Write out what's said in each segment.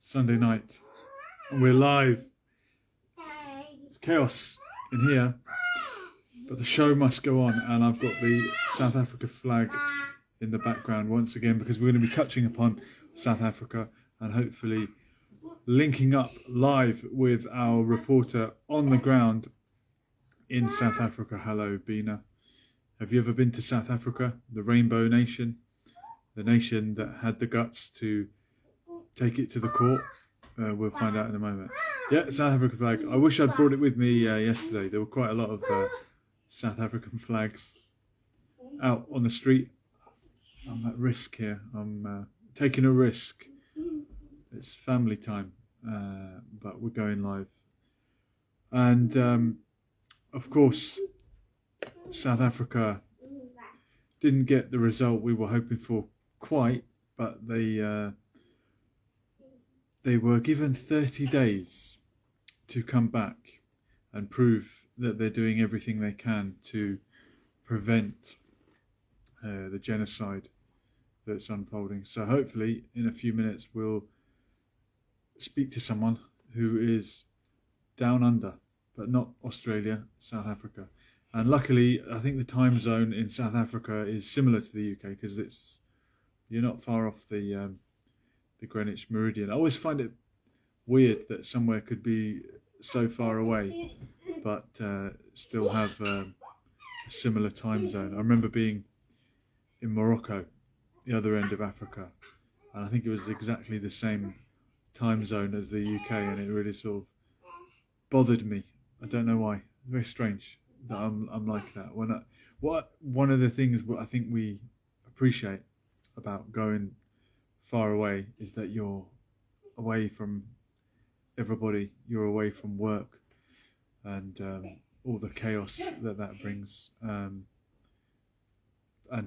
Sunday night, and we're live. It's chaos in here, but the show must go on, and I've got the South Africa flag in the background once again because we're going to be touching upon South Africa and hopefully linking up live with our reporter on the ground in South Africa. Hello, Bina. Have you ever been to South Africa, the Rainbow Nation, the nation that had the guts to take it to the court? We'll find out in a moment. Yeah, South Africa flag. I wish I'd brought it with me yesterday. There were quite a lot of South African flags out on the street. I'm at risk here. I'm taking a risk. It's family time, but we're going live. And of course, South Africa didn't get the result we were hoping for quite, but they were given 30 days to come back and prove that they're doing everything they can to prevent the genocide that's unfolding. So hopefully in a few minutes we'll speak to someone who is down under, but not Australia, South Africa. And luckily, I think the time zone in South Africa is similar to the UK because you're not far off the Greenwich Meridian. I always find it weird that somewhere could be so far away, but still have a similar time zone. I remember being in Morocco, the other end of Africa, and I think it was exactly the same time zone as the UK, and it really sort of bothered me. I don't know why. Very strange that I'm like that. One of the things I think we appreciate about going far away is that you're away from everybody, you're away from work and all the chaos that brings. And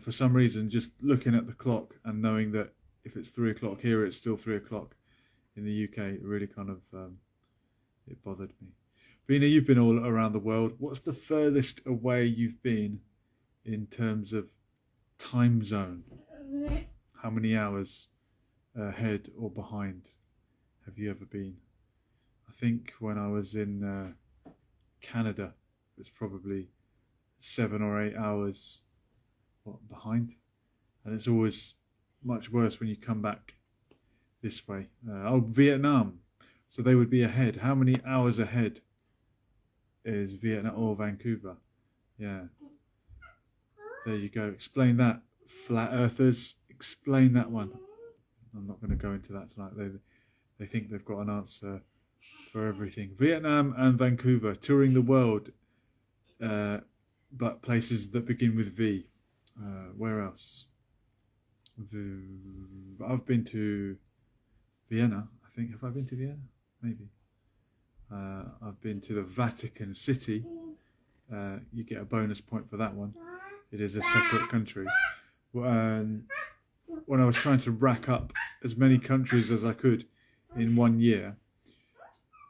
for some reason, just looking at the clock and knowing that if it's 3 o'clock here, it's still 3 o'clock in the UK, it really kind of it bothered me. Bina, you've been all around the world. What's the furthest away you've been in terms of time zone? How many hours ahead or behind have you ever been? I think when I was in Canada, it was probably 7 or 8 hours behind, and it's always much worse when you come back this way. Vietnam, so they would be ahead. How many hours ahead is Vietnam or Vancouver? Yeah, there you go. Explain that, flat earthers. Explain that one. I'm not going to go into that tonight. They think they've got an answer for everything. Vietnam and Vancouver, touring the world, but places that begin with V. Where else? I've been to Vienna, I think. Have I been to Vienna? Maybe. I've been to the Vatican City. You get a bonus point for that one. It is a separate country. When I was trying to rack up as many countries as I could in 1 year,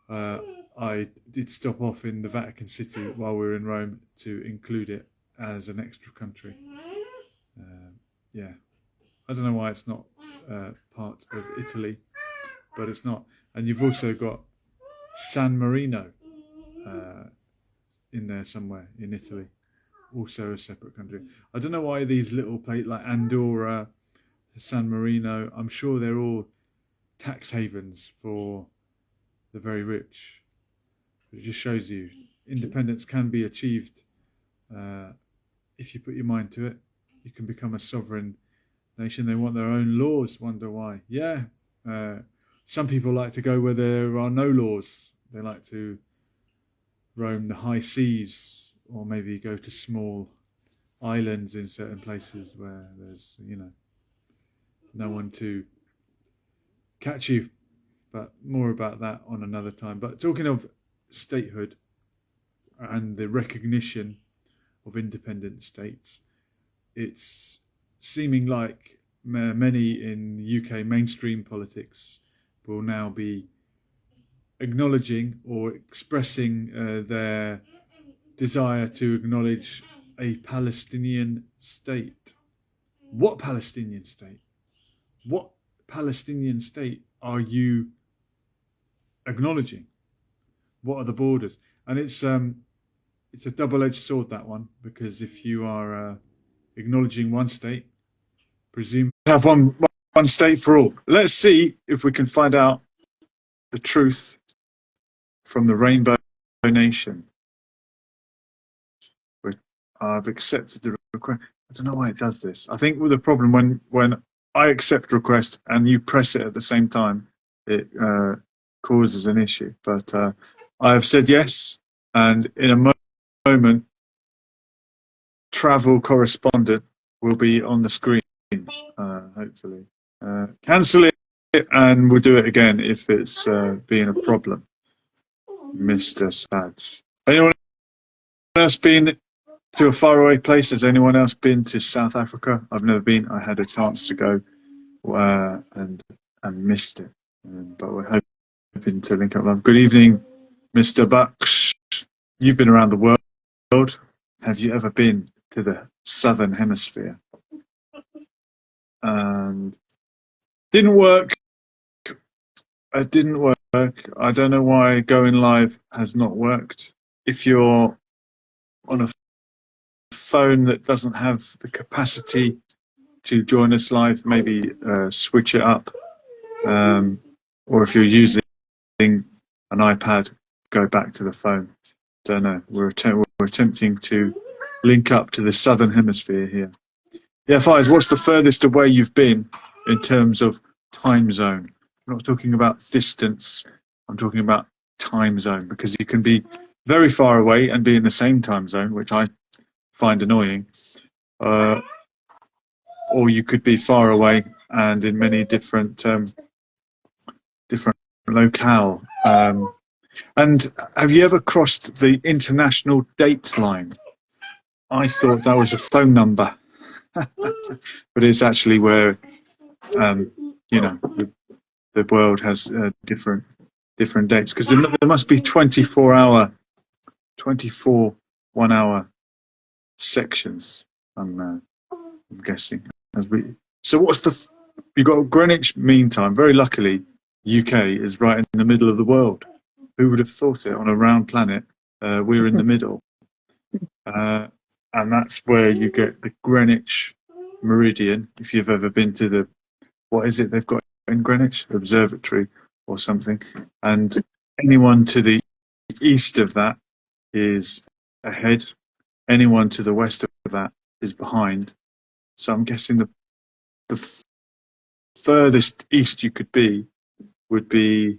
I did stop off in the Vatican City while we were in Rome to include it as an extra country. Yeah, I don't know why it's not part of Italy, but it's not. And you've also got San Marino in there somewhere in Italy, also a separate country. I don't know why these little places like Andorra, San Marino, I'm sure they're all tax havens for the very rich. It just shows you independence can be achieved if you put your mind to it. You can become a sovereign nation. They want their own laws. Wonder why? Yeah. Some people like to go where there are no laws. They like to roam the high seas, or maybe go to small islands in certain places where there's, no one to catch you. But more about that on another time. But talking of statehood and the recognition of independent states, it's seeming like many in UK mainstream politics will now be acknowledging or expressing their desire to acknowledge a Palestinian state. What Palestinian state? What Palestinian state are you acknowledging what are the borders, and it's a double-edged sword, that one, because if you are acknowledging one state, presume have one state for all. Let's see if we can find out the truth from the Rainbow Nation. I've accepted the request. I don't know why it does this. I think with the problem when I accept request and you press it at the same time, it causes an issue. But I have said yes, and in a moment, travel correspondent will be on the screen, hopefully. Cancel it, and we'll do it again if it's being a problem. Mr. Saj. Anyone else been to a faraway place? Has anyone else been to South Africa? I've never been. I had a chance to go and missed it. But we're hoping to link up. Good evening, Mr. Bucks. You've been around the world. Have you ever been to the Southern Hemisphere? And didn't work. It didn't work. I don't know why going live has not worked. If you're on a phone that doesn't have the capacity to join us live, maybe switch it up. Or if you're using an iPad, go back to the phone. Don't know. We're attempting to link up to the Southern Hemisphere here. Yeah, Faiz, what's the furthest away you've been in terms of time zone? I'm not talking about distance. I'm talking about time zone, because you can be very far away and be in the same time zone, which I find annoying. Or you could be far away and in many different locale. And have you ever crossed the international date line? I thought that was a phone number, but it's actually where the world has different dates, because there must be 24 1-hour sections. I'm guessing. So what's you got Greenwich Mean Time. Very luckily, UK is right in the middle of the world. Who would have thought it? On a round planet, we're in the middle, and that's where you get the Greenwich Meridian. If you've ever been to what is it they've got in Greenwich? Observatory or something. And anyone to the east of that is ahead. Anyone to the west of that is behind. So I'm guessing the furthest east you could be would be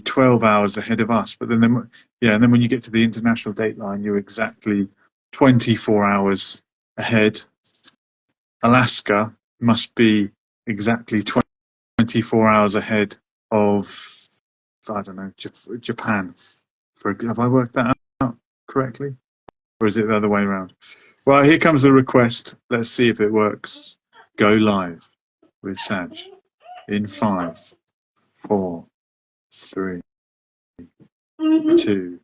12 hours ahead of us. But then and then when you get to the international date line, you're exactly 24 hours ahead. Alaska must be exactly 24 hours ahead of, I don't know, Japan. Have I worked that out correctly? Or is it the other way around? Well, here comes the request. Let's see if it works. Go live with Saj in 5, 4, 3, 2,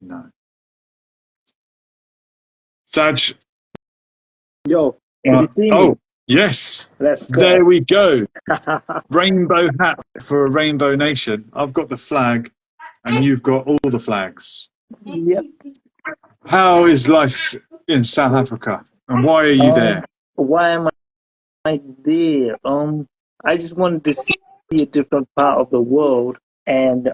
no. Saj. Yo, can you see me? Yes. Let's go. There we go. Rainbow hat for a Rainbow Nation. I've got the flag and you've got all the flags. Yep. How is life in South Africa, and why are you there? Why am I there? I just wanted to see a different part of the world, and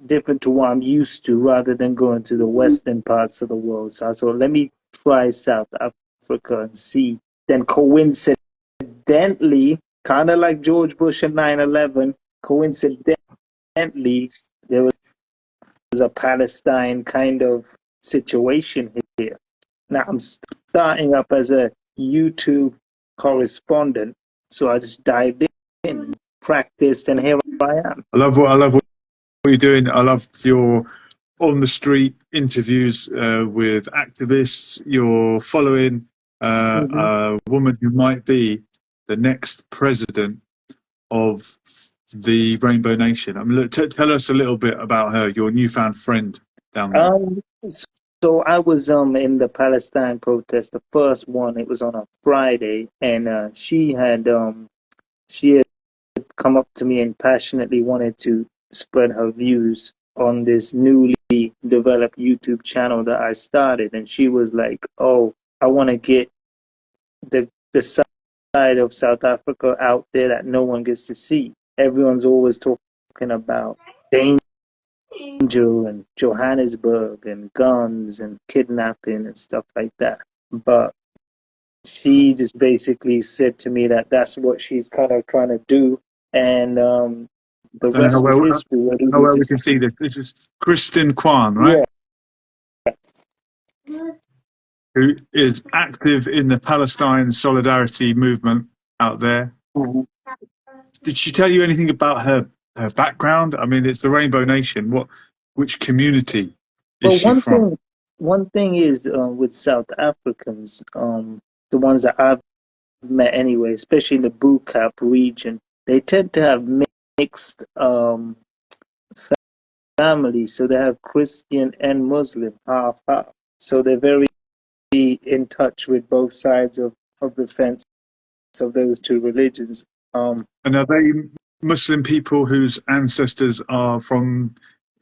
different to what I'm used to, rather than going to the western parts of the world. So I thought, let me try South Africa and see. Then coincidentally, kind of like George Bush and 9/11, coincidentally, there was a Palestine kind of situation here. Now I'm starting up as a YouTube correspondent, so I just dived in, practiced, and here I am. I love what you're doing. I love your on the street interviews with activists. You're following a woman who might be the next president of the Rainbow Nation. Tell us a little bit about her, your newfound friend down there. So I was in the Palestine protest, the first one. It was on a Friday, and she had come up to me and passionately wanted to spread her views on this newly developed YouTube channel that I started. And she was like, "Oh, I want to get the side of South Africa out there that no one gets to see. Everyone's always talking about danger and Johannesburg and guns and kidnapping and stuff like that. But she just basically said to me that that's what she's kind of trying to do, and the So rest was history. how well we can see this. This is Kristen Kwan, right? Yeah. Who is active in the Palestine solidarity movement out there. Mm-hmm. Did she tell you anything about her background? I mean, it's the Rainbow Nation. Which community is she from? One thing is with South Africans, the ones that I've met anyway, especially in the Bukap region, they tend to have mixed families. So they have Christian and Muslim, half. So they're very in touch with both sides of the fence of those two religions. And are they Muslim people whose ancestors are from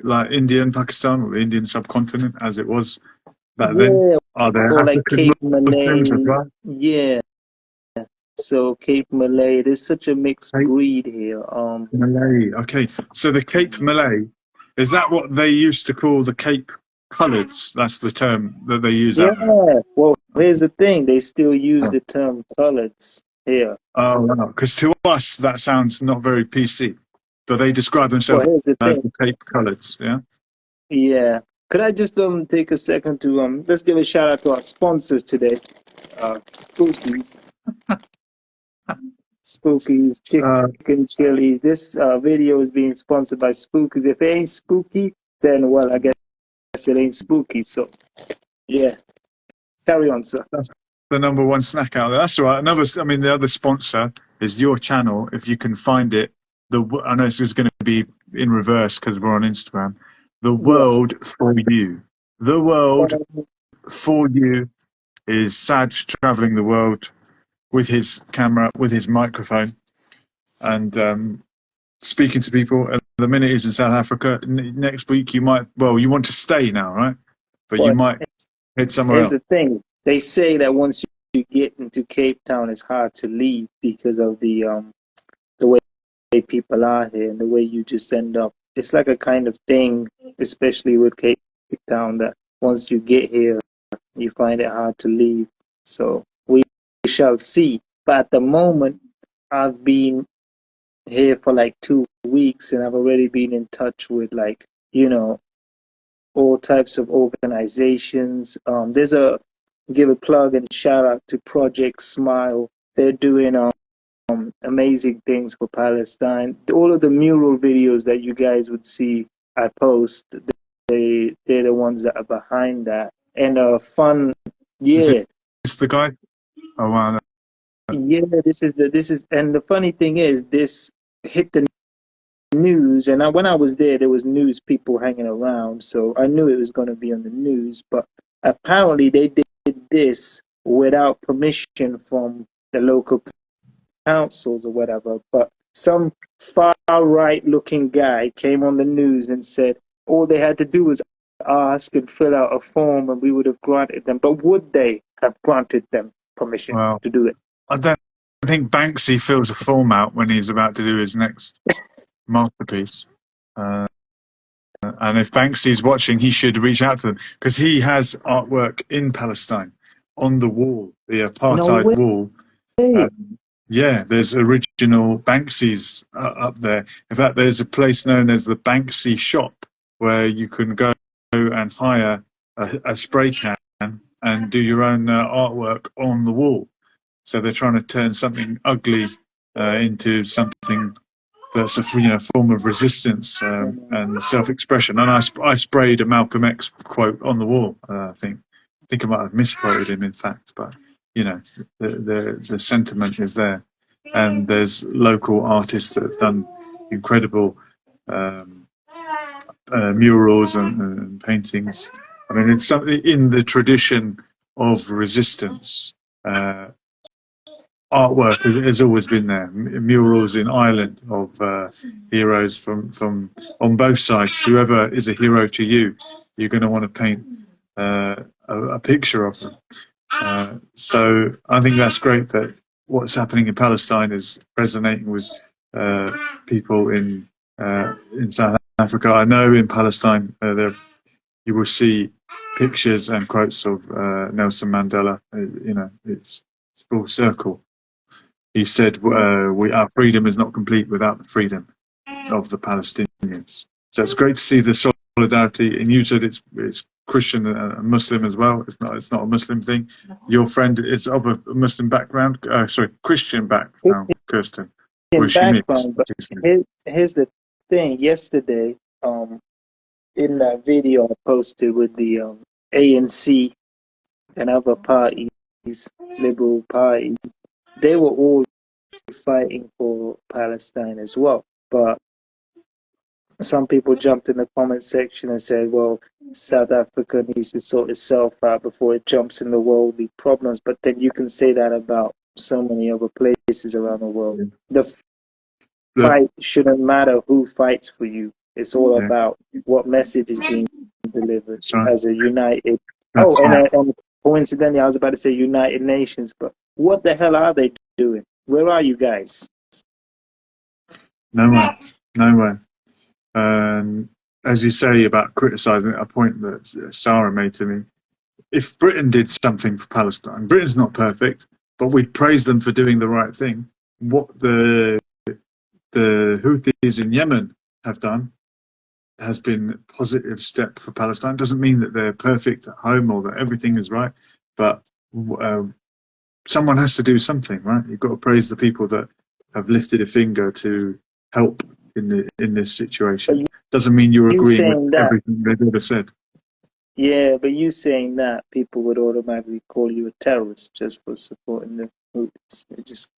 like India and Pakistan, or the Indian subcontinent as it was back then? Are there or African like Cape Malay? Muslims as well? Yeah. So Cape Malay, there's such a mixed breed here. Malay. Okay, so the Cape Malay, is that what they used to call the Cape Coloureds? That's the term that they use. Yeah. Well, here's the thing: they still use the term coloureds here. Oh, wow. Because to us that sounds not very PC, but they describe themselves as the Cape Coloureds. Yeah. Yeah. Could I just take a second to let's give a shout out to our sponsors today, Spookies. Spookies, chicken chilies. This video is being sponsored by Spookies. If it ain't spooky, then well, I guess it ain't spooky. So, yeah, carry on, sir. That's the number one snack out there. That's all right. The other sponsor is your channel. If you can find it, I know this is going to be in reverse because we're on Instagram. The World for You. The World for You is Saj traveling the world with his camera, with his microphone, and speaking to people. At the minute he's in South Africa. Next week you want to stay now, right? But you might head somewhere else. Here's the thing. They say that once you get into Cape Town, it's hard to leave because of the way people are here and the way you just end up. It's like a kind of thing, especially with Cape Town, that once you get here, you find it hard to leave. So we shall see. But at the moment, I've been here for like 2 weeks and I've already been in touch with all types of organizations. Give a plug and shout out to Project Smile. They're doing amazing things for Palestine. All of the mural videos that you guys would see I post, they're the ones that are behind that. And fun, yeah. Is the guy? Oh wow. Yeah, this is, and the funny thing is, this hit the news, and when I was there was news people hanging around, so I knew it was going to be on the news. But apparently, they did this without permission from the local councils or whatever. But some far right looking guy came on the news and said all they had to do was ask and fill out a form, and we would have granted them. But would they have granted them permission to do it? I think Banksy fills a form out when he's about to do his next masterpiece. And if Banksy's watching, he should reach out to them because he has artwork in Palestine on the wall, the apartheid wall. Yeah, there's original Banksy's up there. In fact, there's a place known as the Banksy Shop where you can go and hire a spray can and do your own artwork on the wall. So they're trying to turn something ugly into something that's a form of resistance and self-expression. And I sprayed a Malcolm X quote on the wall. I think I might have misquoted him, in fact, but the sentiment is there. And there's local artists that have done incredible murals and paintings. I mean, it's something in the tradition of resistance. artwork has always been there. Murals in Ireland of heroes from on both sides. Whoever is a hero to you, you're going to want to paint a picture of them. So I think that's great that what's happening in Palestine is resonating with people in South Africa. I know in Palestine there you will see pictures and quotes of Nelson Mandela. It's full circle. He said, "Our freedom is not complete without the freedom of the Palestinians." So it's great to see the solidarity. And you said it's Christian and Muslim as well. It's not a Muslim thing. Your friend is of a Muslim background. Christian background, Kirsten. In Was she mixed? background, but here's the thing. Yesterday, in that video I posted with the ANC and other parties, Liberal Party, they were all fighting for Palestine as well. But some people jumped in the comment section and said, well, South Africa needs to sort itself out before it jumps in the worldly problems. But then you can say that about so many other places around the world. The fight shouldn't matter who fights for you. It's all about what message is being delivered as a united. And coincidentally, I was about to say United Nations, but what the hell are they doing? Where are you guys? Nowhere. As you say about criticising, a point that Sarah made to me, if Britain did something for Palestine, Britain's not perfect, but we'd praise them for doing the right thing. What the Houthis in Yemen have done has been a positive step for Palestine. Doesn't mean that they're perfect at home or that everything is right, but someone has to do something, right? You've got to praise the people that have lifted a finger to help in this situation. Doesn't mean you're agreeing with everything they've ever said. Yeah, but you saying that, people would automatically call you a terrorist just for supporting the Houthis.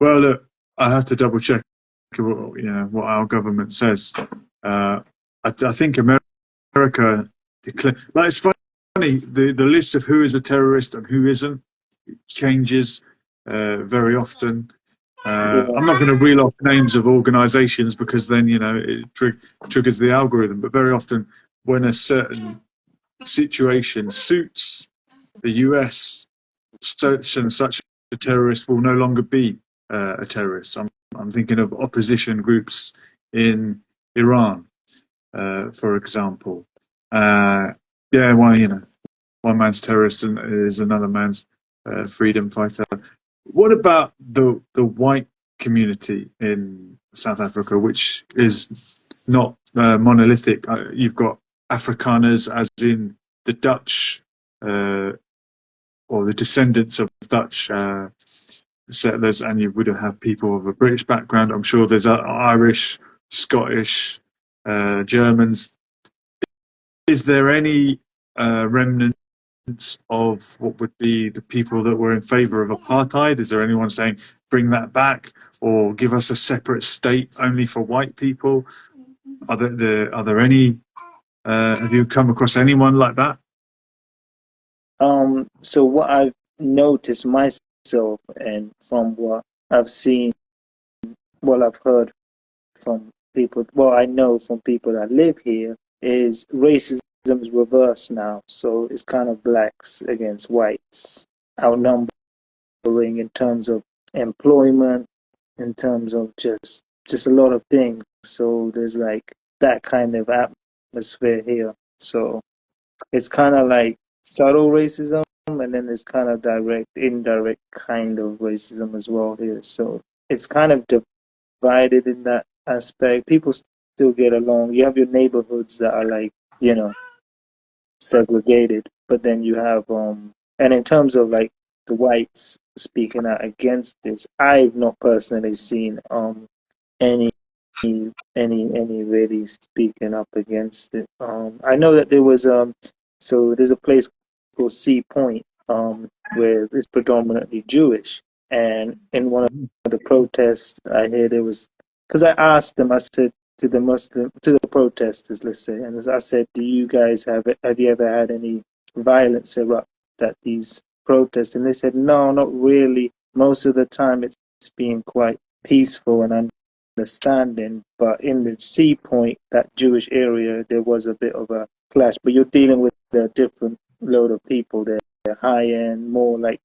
Well, look, I have to double check what our government says. I think America declared, like, it's funny, the list of who is a terrorist and who isn't changes very often. I'm not going to reel off names of organizations because then, it triggers the algorithm. But very often when a certain situation suits the US, such and such a terrorist will no longer be a terrorist. I'm thinking of opposition groups in Iran, for example. One man's terrorist is another man's freedom fighter. What about the white community in South Africa, which is not monolithic? You've got Afrikaners, as in the Dutch or the descendants of Dutch settlers, and you would have people of a British background. I'm sure there's Irish, Scottish, Germans. Is there any remnant of what would be the people that were in favour of apartheid? Is there anyone saying bring that back or give us a separate state only for white people? Are there any? Have you come across anyone like that? So what I've noticed myself, and from what I've seen, I've heard from people, I know from people that live here, is racism is reversed now. So it's kind of blacks against whites, outnumbering in terms of employment, in terms of just a lot of things. So there's like that kind of atmosphere here. So it's kind of like subtle racism, and then there's kind of direct, indirect kind of racism as well here. So it's kind of divided in that aspect. People still get along. You have your neighborhoods that are like, segregated, but then you have and in terms of like the whites speaking out against this, I've not personally seen any really speaking up against it. I know that there was so there's a place called Sea Point where it's predominantly Jewish, and in one of the protests I hear there was, because I asked them, I said to the protesters, let's say, and I said, do you guys have you ever had any violence erupt at these protest? And they said, no, not really. Most of the time it's been quite peaceful and understanding. But in the Sea Point, that Jewish area, there was a bit of a clash. But you're dealing with a different load of people there. They're high end, more like,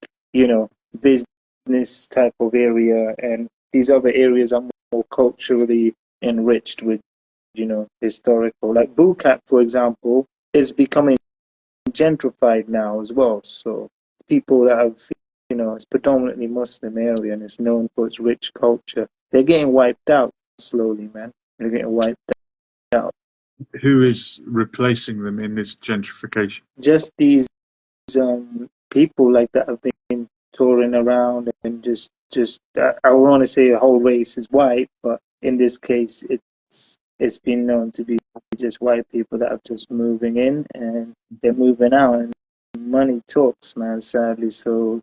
business type of area. And these other areas are more culturally enriched with, historical. Like Bukat, for example, is becoming gentrified now as well. So people that have, it's predominantly Muslim area and it's known for its rich culture. They're getting wiped out slowly, man. They're getting wiped out. Who is replacing them in this gentrification? Just these people like that have been touring around and just I want to say a whole race is white, but in this case it's been known to be just white people that are just moving in and they're moving out, and money talks, man, sadly. So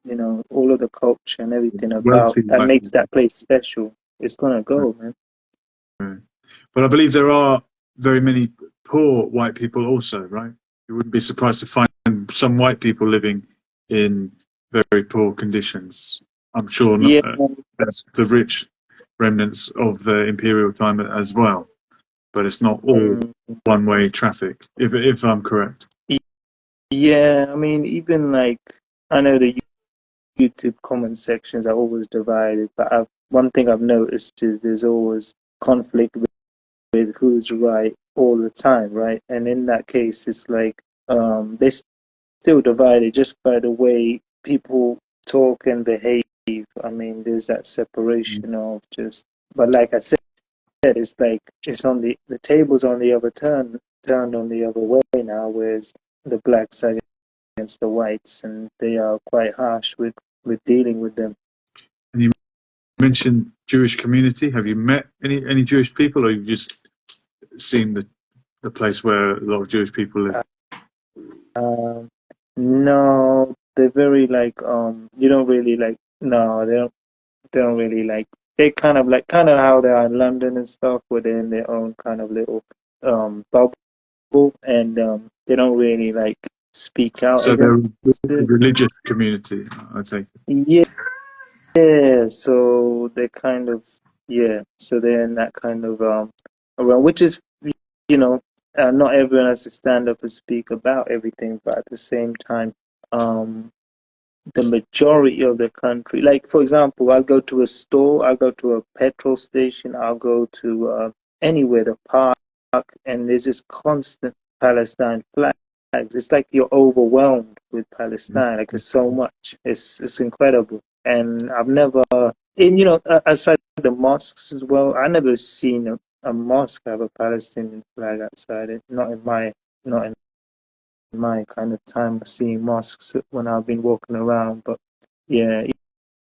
all of the culture and everything about that makes that place special, it's gonna go, man. Right. But I believe there are very many poor white people also, right? You wouldn't be surprised to find some white people living in very poor conditions. I'm sure that's the rich remnants of the imperial time as well, but it's not all one-way traffic, if I'm correct. Yeah, I mean, even like, I know the YouTube comment sections are always divided, but one thing I've noticed is there's always conflict with who's right all the time, right? And in that case, it's like they're still divided just by the way people talk and behave. I mean, there's that separation of just, but like I said, it's like it's on the table's on the other turned on the other way now, whereas the blacks are against the whites, and they are quite harsh with dealing with them. And you mentioned Jewish community. Have you met any Jewish people, or you've just seen the place where a lot of Jewish people live? No, they're very like you don't really like, no, they don't really like, they kind of how they are in London and stuff, where they're in their own kind of little bubble, and they don't really like speak out. So they're a religious community, I take it. Yeah, so they kind of, so they're in that kind of around, which is, not everyone has to stand up and speak about everything, but at the same time, the majority of the country, like for example, I'll go to a store, I'll go to a petrol station, I'll go to anywhere, the park, and there's this constant Palestine flags. It's like you're overwhelmed with Palestine. Like there's so much. It's incredible. And I've never, aside the mosques as well, I never seen a mosque have a Palestinian flag outside it. Not in my kind of time of seeing mosques when I've been walking around. But yeah,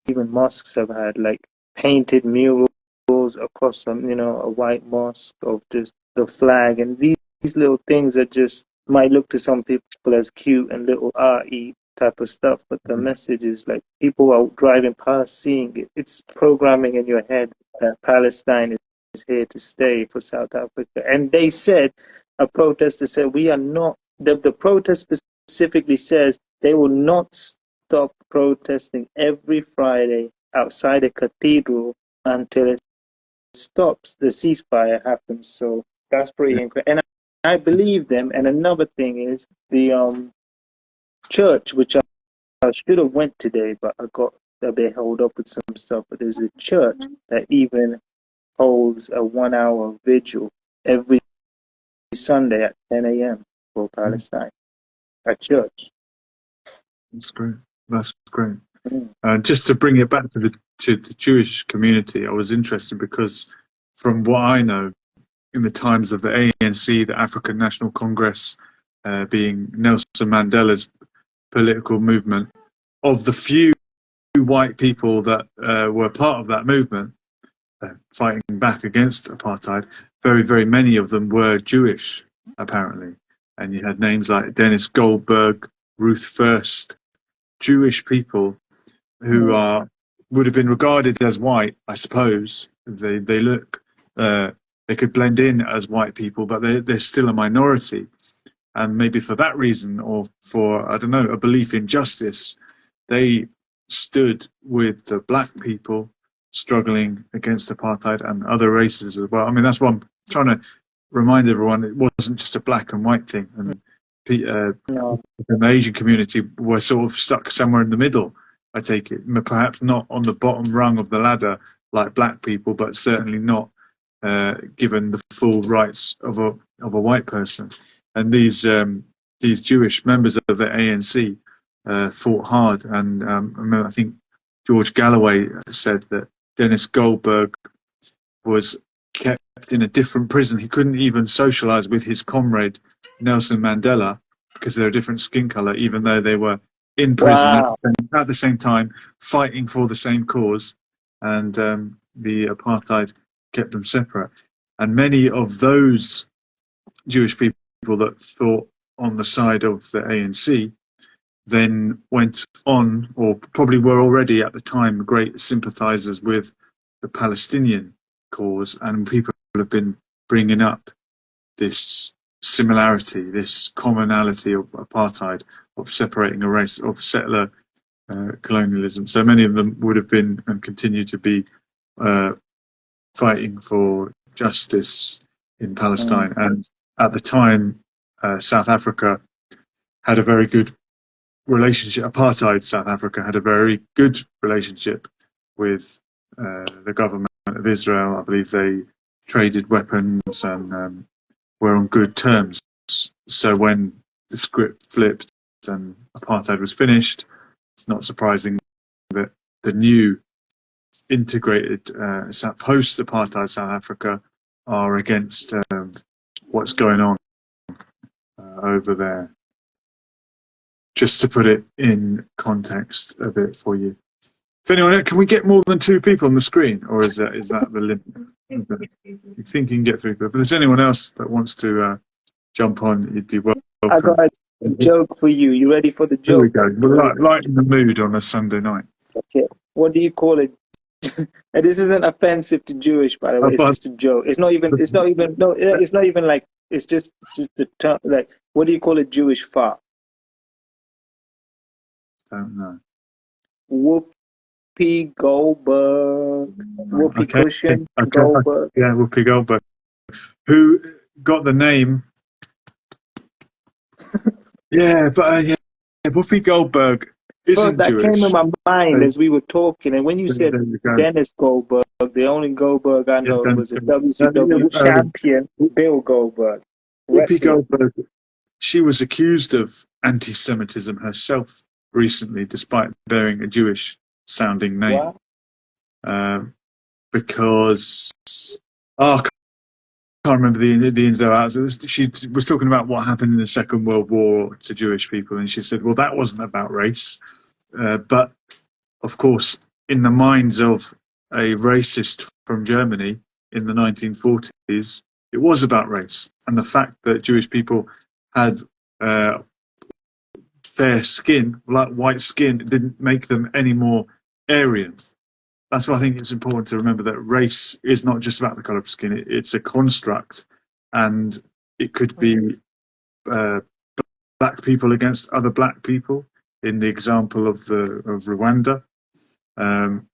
even mosques have had like painted murals across a white mosque of just the flag, and these little things that just might look to some people as cute and little arty type of stuff, but the message is like people are driving past seeing it. It's programming in your head that Palestine is here to stay for South Africa. And they said, a protester said, we are not, the protest specifically says they will not stop protesting every Friday outside a cathedral until it stops, the ceasefire happens. So that's pretty incredible. And I believe them. And another thing is the church, which I should have went today, but I got a bit held up with some stuff. But there's a church that even holds a 1-hour vigil every Sunday at 10 a.m. for Palestine. A church. That's great. That's great. Just to bring it back to the Jewish community, I was interested because from what I know, in the times of the ANC, the African National Congress, being Nelson Mandela's political movement, of the few white people that were part of that movement, fighting back against apartheid, very, very many of them were Jewish, apparently. And you had names like Dennis Goldberg, Ruth First, Jewish people who would have been regarded as white, I suppose. They look, they could blend in as white people, but they're still a minority. And maybe for that reason, or for, I don't know, a belief in justice, they stood with the black people struggling against apartheid and other races as well. I mean, that's what I'm trying to remind everyone. It wasn't just a black and white thing, and No. the Asian community were sort of stuck somewhere in the middle. I take it, perhaps not on the bottom rung of the ladder like black people, but certainly not given the full rights of a white person. And these Jewish members of the ANC fought hard. And I think George Galloway said that Dennis Goldberg was kept in a different prison. He couldn't even socialize with his comrade Nelson Mandela because they're a different skin color, even though they were in prison Wow. at the same time, fighting for the same cause. And the apartheid kept them separate. And many of those Jewish people that fought on the side of the ANC then went on, or probably were already at the time, great sympathizers with the Palestinian cause. And people have been bringing up this similarity, this commonality of apartheid, of separating a race, of settler colonialism. So many of them would have been and continue to be fighting for justice in Palestine. And at the time, South Africa had a very good relationship. Apartheid South Africa had a very good relationship with the government of Israel. I believe they traded weapons and were on good terms. So when the script flipped and apartheid was finished, it's not surprising that the new integrated post-apartheid South Africa are against what's going on over there. Just to put it in context a bit for you. If anyone, can we get more than 2 people on the screen, or is that the limit? You think you can get 3 people? If there's anyone else that wants to jump on, you'd be welcome. I got a joke for you. You ready for the There we joke? go. We're lighting the mood on a Sunday night. Okay. What do you call it? And this isn't offensive to Jewish, by the way. It's just a joke. It's not even. It's not even. No. It's not even like. It's just the term. Like, what do you call a Jewish fart? Don't know. Whoopi Goldberg. Whoopi Cushion Goldberg. Yeah, Whoopi Goldberg. Who got the name? Yeah, but Whoopi Goldberg isn't that Jewish. came in my mind as we were talking, and when you said Dennis Goldberg, the only Goldberg I know was a WCW champion, Bill Goldberg. Whoopi Goldberg, she was accused of anti-Semitism herself recently, despite bearing a Jewish-sounding name. What? Because I can't remember the ins and outs. She was talking about what happened in the Second World War to Jewish people, and she said, well, that wasn't about race. But, of course, in the minds of a racist from Germany in the 1940s, it was about race. And the fact that Jewish people had fair skin, like white skin, didn't make them any more Aryan. That's why I think it's important to remember that race is not just about the colour of skin. It's a construct, and it could be black people against other black people. In the example of Rwanda,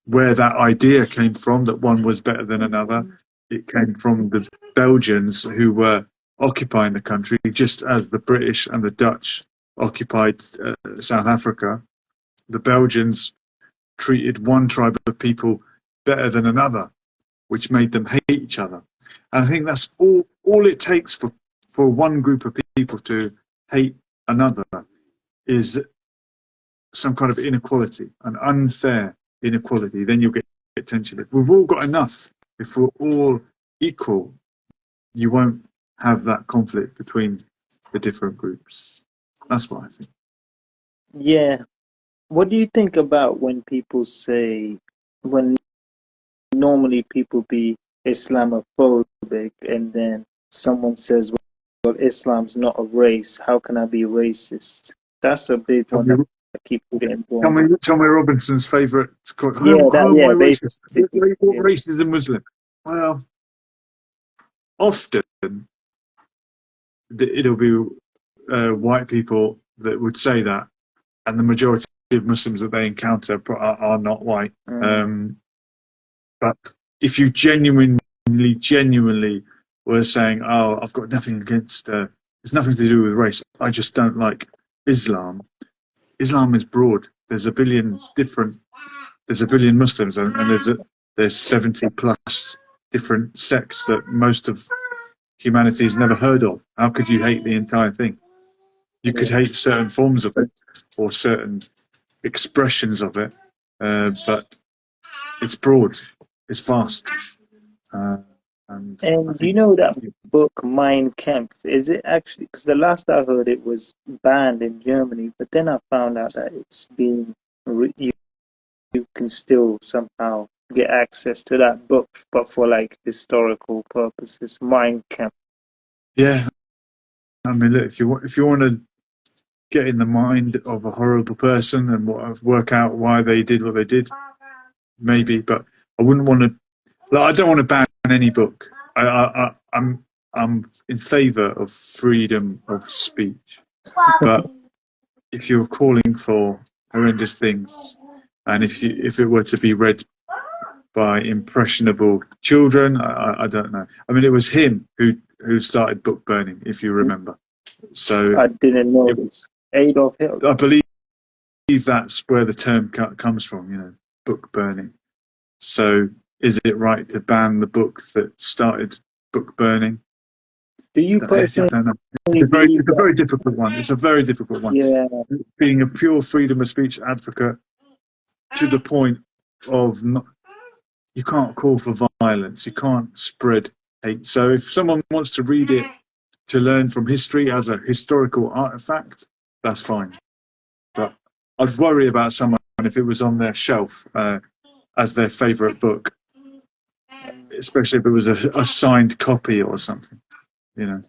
where that idea came from, that one was better than another, it came from the Belgians who were occupying the country, just as the British and the Dutch occupied South Africa. The Belgians treated one tribe of people better than another, which made them hate each other. And I think that's all it takes for one group of people to hate another is some kind of inequality, an unfair inequality. Then you'll get tension. If we've all got enough, if we're all equal, you won't have that conflict between the different groups. That's what I think. Yeah. What do you think about when people say, when normally people be Islamophobic, and then someone says, well, Islam's not a race, how can I be racist? That's a big one that keeps getting born. Tommy Robinson's favourite quote. How am I racist? What race is a Muslim? Well, often it'll be white people that would say that, and the majority Muslims that they encounter are not white. Mm. But if you genuinely were saying, "Oh, I've got nothing against," it's nothing to do with race. I just don't like Islam. Islam is broad. There's a billion Muslims, and there's 70 plus different sects that most of humanity's never heard of. How could you hate the entire thing? You could hate certain forms of it or certain expressions of it, but it's broad, it's vast. And I And you think, know that book, Mein Kampf, is it actually, because the last I heard it was banned in Germany, but then I found out that it's being, you can still somehow get access to that book, but for like historical purposes. Mein Kampf. yeah, I mean, look, if you want to get in the mind of a horrible person and work out why they did what they did, maybe, but I wouldn't want to. Like, I don't want to ban any book. I'm in favour of freedom of speech, but if you're calling for horrendous things, and if it were to be read by impressionable children, I don't know. I mean, it was him who started book burning, if you remember. So I didn't know this. Adolf Hitler. I believe that's where the term comes from. Book burning. So is it right to ban the book that started book burning? Do you I personally don't know. It's a believe that? very difficult one. It's a very difficult one. Yeah. Being a pure freedom of speech advocate to the point of you can't call for violence. You can't spread hate. So if someone wants to read it to learn from history as a historical artifact, that's fine. But I'd worry about someone if it was on their shelf as their favourite book, especially if it was a signed copy or something. Got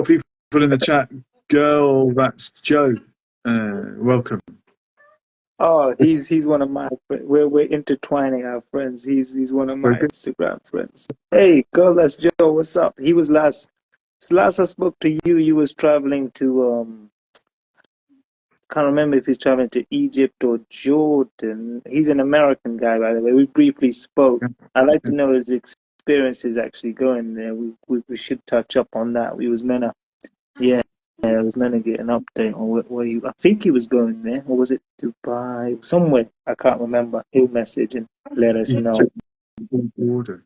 people in the chat. Girl, that's Joe. Welcome. Oh, he's one of my friends. We're intertwining our friends. He's one of my Instagram friends. Hey, girl, that's Joe. What's up? He was last I spoke to you. You was traveling to can't remember if he's traveling to Egypt or Jordan. He's an American guy, by the way. We briefly spoke. I'd like to know his experiences actually going there. We should touch up on that. We was meant to, yeah, I was meant to get an update on where he. I think he was going there, or was it Dubai? Somewhere I can't remember. He'll message and let us know. Border.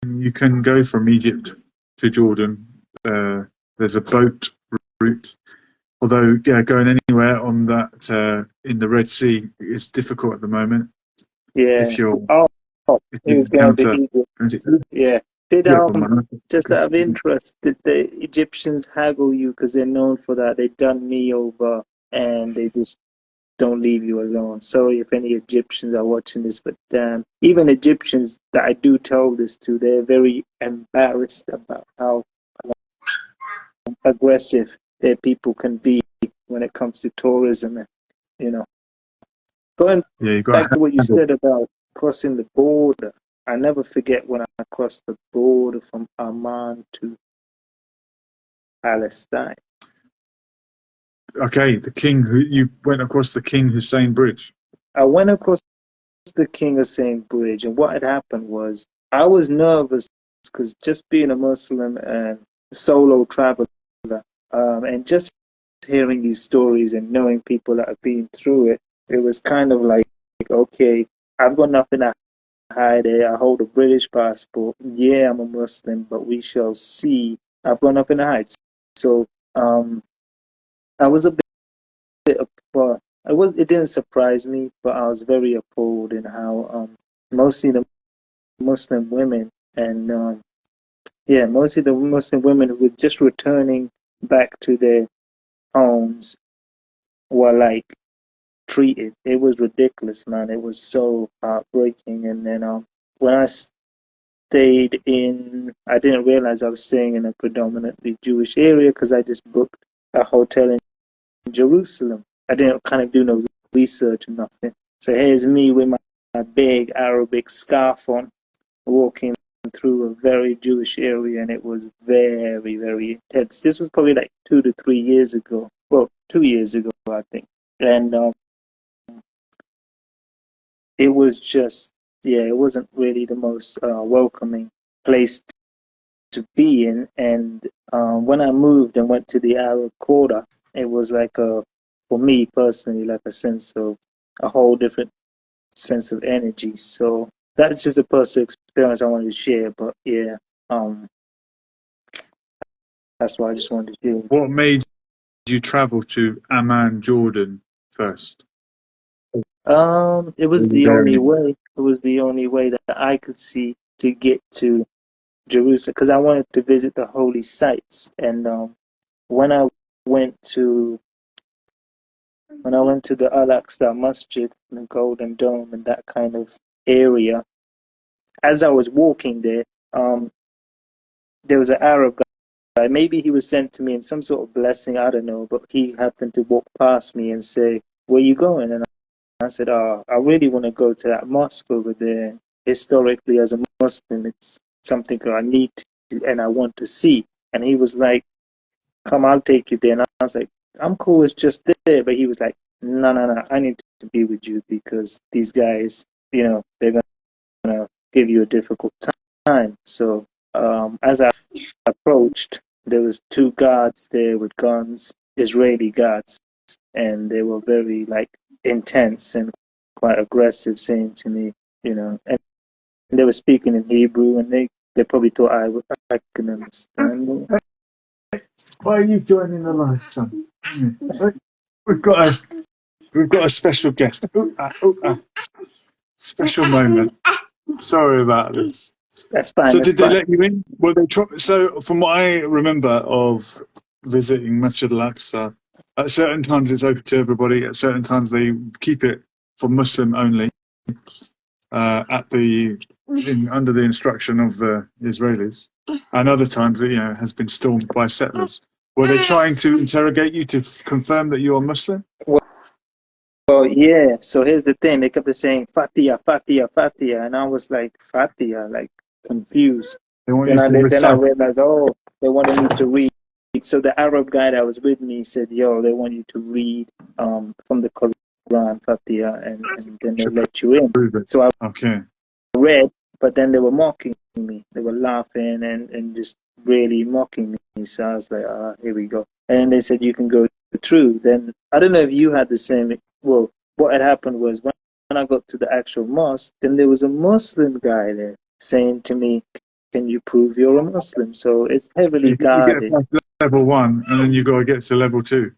You can go from Egypt to Jordan. There's a boat route. Although, going anywhere on that in the Red Sea is difficult at the moment. Yeah. If you're, he was going to Egypt. Yeah. Did just out of interest, did the Egyptians haggle you because they're known for that? They done me over and they just don't leave you alone. Sorry if any Egyptians are watching this, but even Egyptians that I do tell this to, they're very embarrassed about how aggressive their people can be when it comes to tourism. And, going back to what you said about crossing the border, I never forget when I crossed the border from Amman to Palestine. Okay, you went across the King Hussein Bridge. I went across the King Hussein Bridge, and what had happened was I was nervous because just being a Muslim and solo traveler, and just hearing these stories and knowing people that have been through it, it was kind of like, okay, I've got nothing to hide. I hold a British passport. Yeah, I'm a Muslim, but we shall see. I've got nothing to hide. So I was a bit, but it didn't surprise me, but I was very appalled in how mostly the Muslim women and mostly the Muslim women who were just returning back to their homes were like treated. It was ridiculous, man. It was so heartbreaking. And then when I stayed I didn't realize I was staying in a predominantly Jewish area because I just booked a hotel in Jerusalem. I didn't kind of do no research or nothing. So here's me with my big Arabic scarf on, walking through a very Jewish area, and it was very, very intense. This was probably like 2 to 3 years ago. well, 2 years ago, I think. And it was just, yeah, it wasn't really the most welcoming place to be in. And when I moved and went to the Arab Quarter, it was like for me personally, like a sense of a whole different sense of energy. So that's just a personal experience I wanted to share. But yeah, that's why I just wanted to share. What made you travel to Amman, Jordan first? It was the only way. It was the only way that I could see to get to Jerusalem because I wanted to visit the holy sites. And when I went to the Al-Aqsa Masjid, the Golden Dome, and that kind of area, as I was walking there, there was an Arab guy. Maybe he was sent to me in some sort of blessing. I don't know, but he happened to walk past me and say, "Where you going?" And I said, "Oh, I really want to go to that mosque over there. Historically, as a Muslim, it's something I need to, and I want to see." And he was like, "Come, I'll take you there." And I was like, "I'm cool. It's just there." But he was like, "No, no, no. I need to be with you because these guys, they're gonna give you a difficult time." So as I approached, there was two guards there with guns, Israeli guards, and they were very intense and quite aggressive, saying to me, and they were speaking in Hebrew, and they probably thought I can understand. Why are you joining the live, son? We've got a special guest. Special moment. Sorry about this. That's fine. So that's did they fine. let you in? Well, so from what I remember of visiting Masjid al-Aqsa, at certain times it's open to everybody. At certain times they keep it for Muslim only. Under the instruction of the Israelis, and other times it has been stormed by settlers. Were they trying to interrogate you to confirm that you are Muslim? Well, yeah. So here's the thing: they kept saying Fatiha, Fatiha, Fatiha, and I was like Fatiha, like confused. They want you to Then I recite. realized, oh, they wanted me to read. So the Arab guy that was with me said, "Yo, they want you to read from the Quran, Fatiha, and then they let you in." So I Okay. read, but then they were mocking me. They were laughing and just really mocking me. So I was like, here we go. And then they said, "You can go through." Then I don't know if you had the same. Well, what had happened was when I got to the actual mosque, then there was a Muslim guy there saying to me, "Can you prove you're a Muslim?" So it's heavily You get guarded. past level 1, and then you got to get to level 2.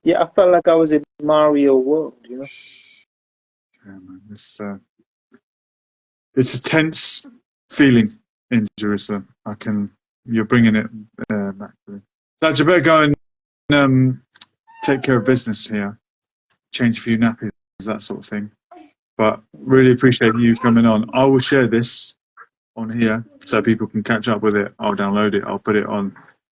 Yeah, I felt like I was in Mario World, Yeah, man. It's a tense feeling in Jerusalem. You're bringing it back to me. So you better go and take care of business here, change a few nappies, that sort of thing. But really appreciate you coming on. I will share this on here so people can catch up with it. I'll download it. I'll put it on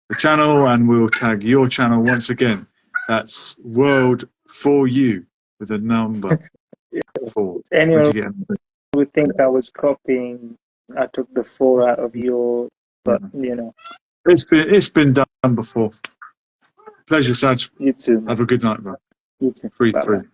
the channel, and we'll tag your channel once again. That's World for You with a number 4. Anyone Where'd you get it? would think I was copying. I took the 4 out of your, but It's been done before. Pleasure, Saj. you too, man. Have a good night, bro. You too. 3-3. Bye-bye.